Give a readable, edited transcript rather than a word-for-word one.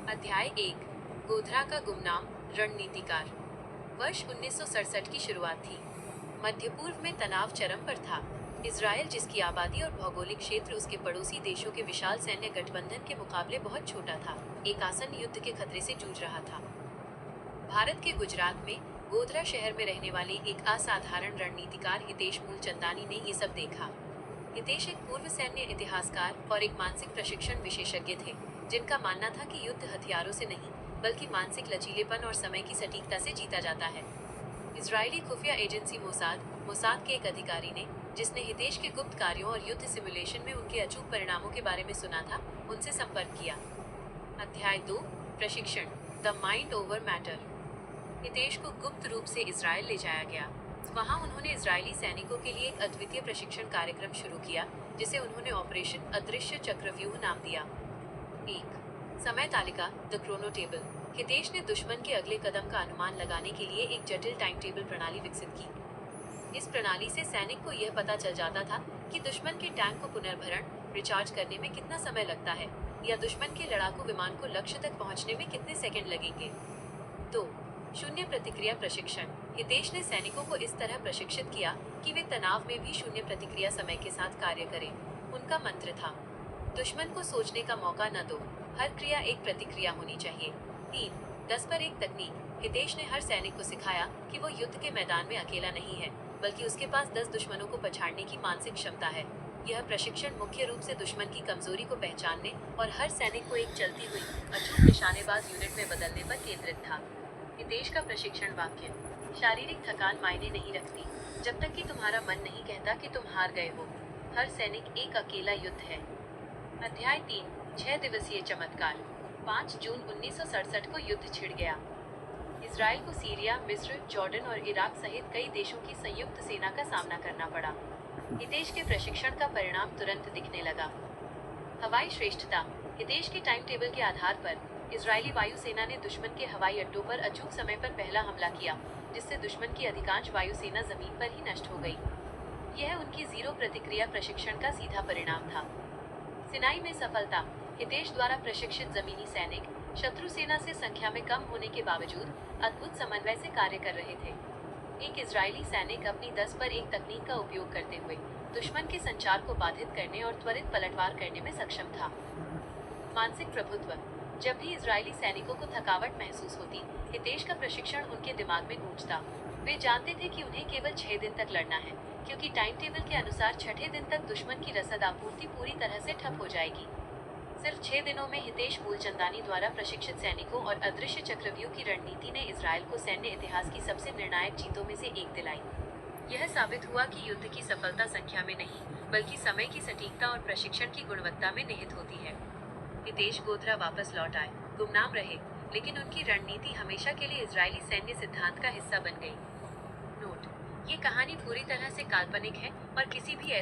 अध्याय 1। गोधरा का गुमनाम रणनीतिकार। वर्ष 1967 की शुरुआत थी। मध्य पूर्व में तनाव चरम पर था। इजराइल, जिसकी आबादी और भौगोलिक क्षेत्र उसके पड़ोसी देशों के विशाल सैन्य गठबंधन के मुकाबले बहुत छोटा था, एक आसन्न युद्ध के खतरे से जूझ रहा था। भारत के गुजरात में गोधरा शहर में रहने वाले एक असाधारण रणनीतिकार हितेश मूलचंदानी ने ये सब देखा। हितेश एक पूर्व सैन्य इतिहासकार और एक मानसिक प्रशिक्षण विशेषज्ञ थे, जिनका मानना था कि युद्ध हथियारों से नहीं, बल्कि मानसिक लचीलेपन और समय की सटीकता से जीता जाता है। इजरायली खुफिया एजेंसी मोसाद के एक अधिकारी ने, जिसने हितेश के गुप्त कार्यों और युद्ध सिमुलेशन में उनके अचूक परिणामों के बारे में सुना था, उनसे संपर्क किया। अध्याय 2। प्रशिक्षण, the mind over matter. Hitesh को गुप्त रूप से इजराइल ले जाया गया। वहां उन्होंने इजरायली सैनिकों के लिए एक अद्वितीय प्रशिक्षण कार्यक्रम शुरू किया, जिसे उन्होंने ऑपरेशन अदृश्य चक्रव्यूह नाम दिया। 1। समय तालिका, द क्रोनो टेबल। हितेश ने दुश्मन के अगले कदम का अनुमान लगाने के लिए एक जटिल टाइम टेबल प्रणाली विकसित की। इस प्रणाली से सैनिक को यह पता चल जाता था कि दुश्मन के टैंक को पुनर्भरण रिचार्ज करने में कितना समय लगता है, या दुश्मन के लड़ाकू विमान को लक्ष्य तक पहुंचने में कितने सेकंड लगेंगे। 2। शून्य प्रतिक्रिया प्रशिक्षण। हितेश ने सैनिकों को इस तरह प्रशिक्षित किया कि वे तनाव में भी शून्य प्रतिक्रिया समय के साथ कार्य करें। उनका मंत्र था, दुश्मन को सोचने का मौका न दो, हर क्रिया एक प्रतिक्रिया होनी चाहिए। 3। 10 पर 1 तकनीक। हितेश ने हर सैनिक को सिखाया कि वो युद्ध के मैदान में अकेला नहीं है, बल्कि उसके पास 10 दुश्मनों को पछाड़ने की मानसिक क्षमता है। यह प्रशिक्षण मुख्य रूप से दुश्मन की कमजोरी को पहचानने और हर सैनिक को एक चलती हुई अचूक निशानेबाज यूनिट में बदलने पर केंद्रित था। हितेश का प्रशिक्षण वाक्य, शारीरिक थकान मायने नहीं रखती, जब तक कि तुम्हारा मन नहीं कहता कि तुम हार गए हो। हर सैनिक एक अकेला युद्ध है। अध्याय 3। 6 दिवसीय चमत्कार। 5 जून 1967 को युद्ध छिड़ गया। इजराइल को सीरिया, मिस्र, जॉर्डन और इराक सहित कई देशों की संयुक्त सेना का सामना करना पड़ा। हितेश के प्रशिक्षण का परिणाम तुरंत दिखने लगा। हवाई श्रेष्ठता। हितेश के टाइम टेबल के आधार पर इजरायली वायुसेना ने दुश्मन के हवाई अड्डों पर अचूक समय पर पहला हमला किया, जिससे दुश्मन की अधिकांश वायुसेना जमीन पर ही नष्ट हो गई। यह उनकी जीरो प्रतिक्रिया प्रशिक्षण का सीधा परिणाम था। सिनाई में सफलता। हितेश द्वारा प्रशिक्षित जमीनी सैनिक शत्रु सेना से संख्या में कम होने के बावजूद अद्भुत समन्वय से कार्य कर रहे थे। एक इजरायली सैनिक अपनी 10 पर 1 तकनीक का उपयोग करते हुए दुश्मन के संचार को बाधित करने और त्वरित पलटवार करने में सक्षम था। मानसिक प्रभुत्व। जब भी इजरायली सैनिकों को थकावट महसूस होती, हितेश का प्रशिक्षण उनके दिमाग में गूंजता। वे जानते थे कि उन्हें केवल 6 दिन तक लड़ना है, क्योंकि टाइम टेबल के अनुसार छठे दिन तक दुश्मन की रसद आपूर्ति पूरी तरह से ठप हो जाएगी। सिर्फ 6 दिनों में हितेश मूलचंदानी द्वारा प्रशिक्षित सैनिकों और अदृश्य चक्रव्यूह की रणनीति ने इजराइल को सैन्य इतिहास की सबसे निर्णायक जीतों में से एक दिलाई। यह साबित हुआ कि युद्ध की सफलता संख्या में नहीं, बल्कि समय की सटीकता और प्रशिक्षण की गुणवत्ता में निहित होती है। हितेश गोधरा वापस लौट आए, गुमनाम रहे, लेकिन उनकी रणनीति हमेशा के लिए इजरायली सैन्य सिद्धांत का हिस्सा बन गई। नोट: ये कहानी पूरी तरह से काल्पनिक है और किसी भी